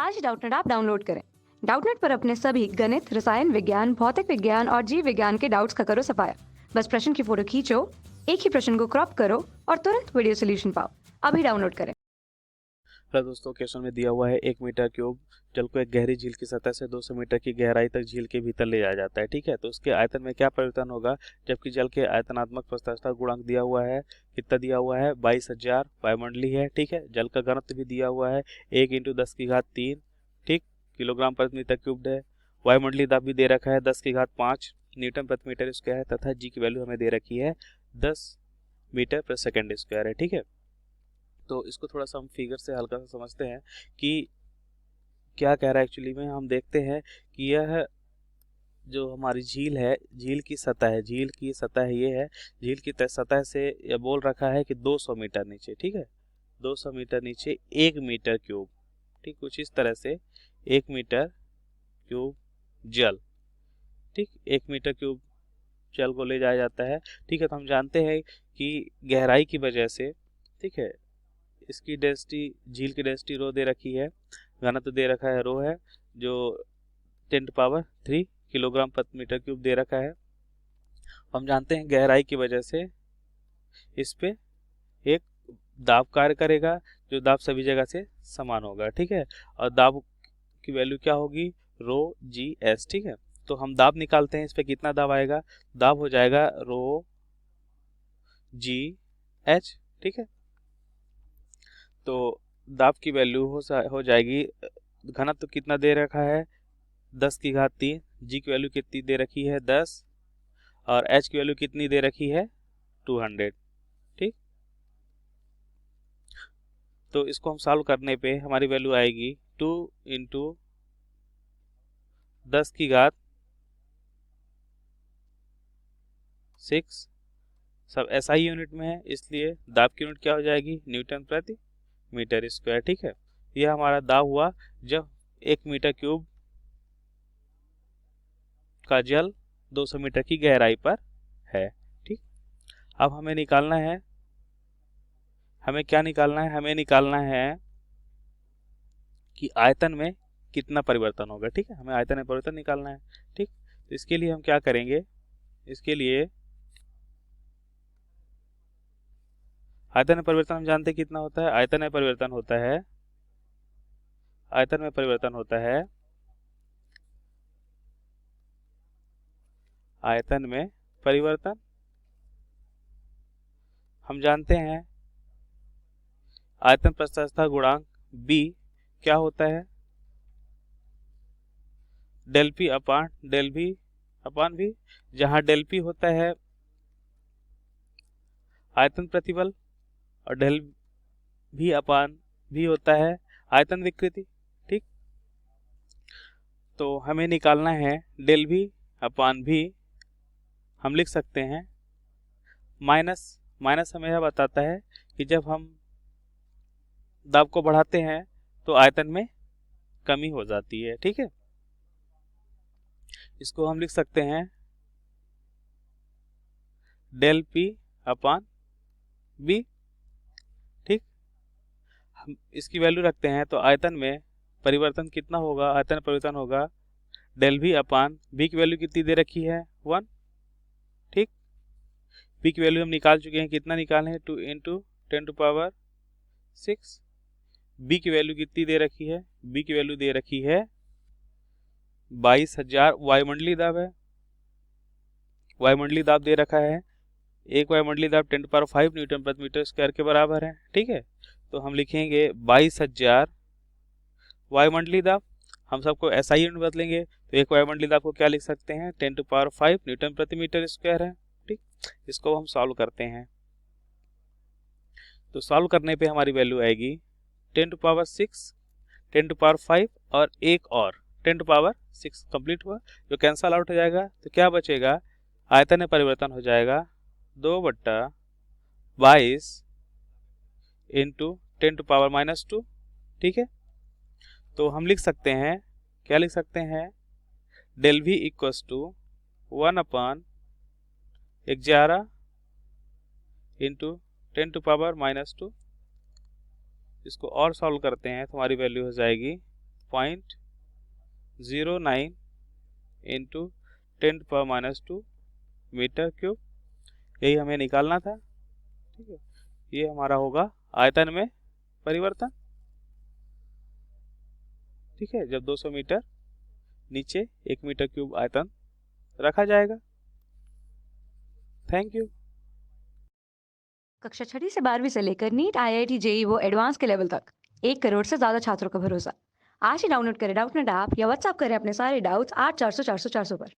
आज Doubtnut app download करें। Doubtnut पर अपने सभी गणित, रसायन विज्ञान, भौतिक विज्ञान और जीव विज्ञान के डाउट्स का करो सफाया। बस प्रश्न की फोटो खींचो, एक ही प्रश्न को क्रॉप करो और तुरंत वीडियो सोल्यूशन पाओ। अभी डाउनलोड करें। हेलो दोस्तों, क्वेश्चन में दिया हुआ है 1 मीटर क्यूब जल को एक गहरी झील की सतह से 200 मीटर की गहराई तक झील के भीतर ले जाया जाता है। ठीक है, तो उसके आयतन में क्या परिवर्तन होगा जबकि जल के आयतनात्मक प्रस्तावता गुणांक दिया हुआ है। कितना दिया हुआ है? 22,000 वायुमंडलीय है। ठीक है, जल का घनत्व भी दिया हुआ है 1 × 10⁻³ ठीक किलोग्राम प्रति मीटर क्यूब्ड है। वायुमंडलीय दाब भी दे रखा है 10⁵ न्यूटन प्रति मीटर स्क्वायर है तथा जी की वैल्यू हमें दे रखी है 10 मीटर प्रति सेकेंड स्क्वायर है। ठीक है, तो इसको थोड़ा सा हम फिगर से हल्का सा समझते हैं कि क्या कह रहा है। एक्चुअली में हम देखते हैं कि यह जो हमारी झील है, झील की सतह है, झील की सतह ये है, झील की सतह से यह बोल रखा है कि 200 मीटर नीचे। ठीक है, 200 मीटर नीचे 1 मीटर क्यूब, ठीक कुछ इस तरह से 1 मीटर क्यूब जल, ठीक 1 मीटर क्यूब जल को ले जाया जाता है। ठीक है, तो हम जानते हैं कि गहराई की वजह से, ठीक है, इसकी डेंसिटी, झील की डेंसिटी रो दे रखी है, घनत्व दे रखा है रो है जो 10⁻³ किलोग्राम प्रति मीटर क्यूब दे रखा है। हम जानते हैं गहराई की वजह से इस पे एक दाब कार्य करेगा जो दाब सभी जगह से समान होगा। ठीक है, और दाब की वैल्यू क्या होगी? रो जी एस। ठीक है, तो हम दाब निकालते हैं, इस पे कितना दाब आएगा? दाब हो जाएगा रो जी एच। ठीक है, तो दाब की वैल्यू हो जाएगी, घनत्व कितना दे रखा है 10⁻³, जी की वैल्यू कितनी दे रखी है 10 और एच की वैल्यू कितनी दे रखी है 200। ठीक, तो इसको हम सॉल्व करने पे हमारी वैल्यू आएगी 2 × 10⁻⁶ सब एसआई यूनिट में है, इसलिए दाब की यूनिट क्या हो जाएगी? न्यूटन प्रति मीटर स्क्वायर। ठीक है, यह हमारा दाब हुआ जब 1 मीटर क्यूब का जल 200 मीटर की गहराई पर है। ठीक, अब हमें निकालना है, हमें क्या निकालना है? हमें निकालना है कि आयतन में कितना परिवर्तन होगा। ठीक है, हमें आयतन में परिवर्तन निकालना है। ठीक, तो इसके लिए हम क्या करेंगे? इसके लिए आयतन में परिवर्तन हम जानते हैं कितना होता है। आयतन में परिवर्तन होता है, आयतन में परिवर्तन होता है, आयतन में परिवर्तन हम जानते हैं आयतन प्रस्तावता गुणांक B क्या होता है? Del P upon del V upon V, जहां डेल P होता है आयतन प्रतिबल और डेल V अपान V होता है आयतन विकृति। ठीक, तो हमें निकालना है डेल V अपान V, हम लिख सकते हैं माइनस, माइनस हमें यह बताता है कि जब हम दाब को बढ़ाते हैं तो आयतन में कमी हो जाती है। ठीक है, इसको हम लिख सकते हैं डेल P अपान B। ठीक, हम इसकी वैल्यू रखते हैं तो आयतन में परिवर्तन कितना होगा? आयतन परिवर्तन होगा डेल V अपान B की वैल्यू कितनी दे रखी है 1। ठीक, B की वैल्यू हम निकाल चुके हैं, कितना निकाले हैं? 2 × 10⁻⁶। B की वैल्यू कितनी दे रखी है? B की वैल्यू दे रखी है 22,000 वायुमंडलीय दाब है, वायुमंडलीय दाब दे रखा है, एक वायुमंडलीय दाब 10⁵ न्यूटन प्रति मीटर स्क्वायर के बराबर है। ठीक है, तो हम लिखेंगे 22,000 वायुमंडलीय दाब, हम सबको एसआई यूनिट बदलेंगे तो एक वायुमंडलीय दाब को क्या लिख सकते हैं? 10⁵ न्यूटन प्रति मीटर स्क्वायर है। ठीक, इसको हम सॉल्व करते हैं, तो सॉल्व करने पे हमारी वैल्यू आएगी 10⁶, 10⁵ और एक और 10⁶ कंप्लीट हुआ, जो कैंसल आउट हो जाएगा तो क्या बचेगा? आयतन में परिवर्तन हो जाएगा 2/22 × 10⁻⁻²। ठीक है, तो हम लिख सकते हैं, क्या लिख सकते हैं? Del V equals to 1/11 × 10⁻⁻²। इसको और सॉल्व करते हैं तो हमारी वैल्यू हो जाएगी 0.09 इंटू 10⁻⁻² मीटर क्यूब, यही हमें निकालना था। ठीक है, ये हमारा होगा आयतन में परिवर्तन। ठीक है, जब 200 मीटर नीचे 1 मीटर क्यूब आयतन रखा जाएगा। Thank you. कक्षा 6ठी से 12वीं से लेकर नीट, IIT, JEE वो एडवांस के लेवल तक 1 करोड़ से ज्यादा छात्रों का भरोसा। आज ही डाउनलोड करें डाउटनेट ऐप या व्हाट्सएप करें अपने सारे डाउट्स 8400 400 400 पर।